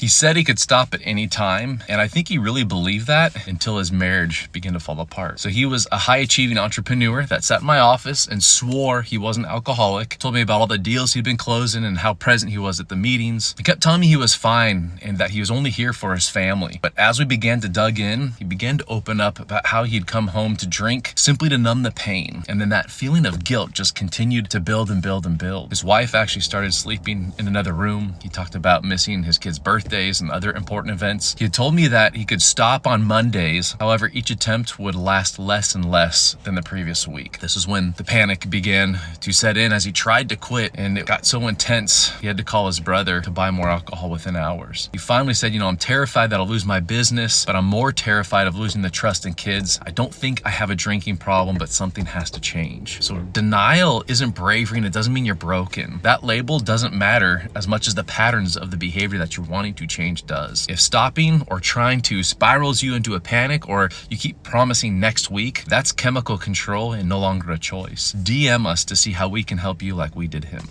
He said he could stop at any time, and I think he really believed that until his marriage began to fall apart. So he was a high-achieving entrepreneur that sat in my office and swore he wasn't alcoholic, told me about all the deals he'd been closing and how present he was at the meetings. He kept telling me he was fine and that he was only here for his family. But as we began to dig in, he began to open up about how he'd come home to drink simply to numb the pain. And then that feeling of guilt just continued to build and build and build. His wife actually started sleeping in another room. He talked about missing his kids' birthdays and other important events. He had told me that he could stop on Mondays. However, each attempt would last less and less than the previous week. This is when the panic began to set in as he tried to quit, and it got so intense he had to call his brother to buy more alcohol within hours. He finally said, I'm terrified that I'll lose my business, but I'm more terrified of losing the trust in kids. I don't think I have a drinking problem, but something has to change. So denial isn't bravery, and it doesn't mean you're broken. That label doesn't matter as much as the patterns of the behavior that you're wanting to change does. If stopping or trying to spirals you into a panic, or you keep promising next week, that's chemical control and no longer a choice. DM us to see how we can help you like we did him.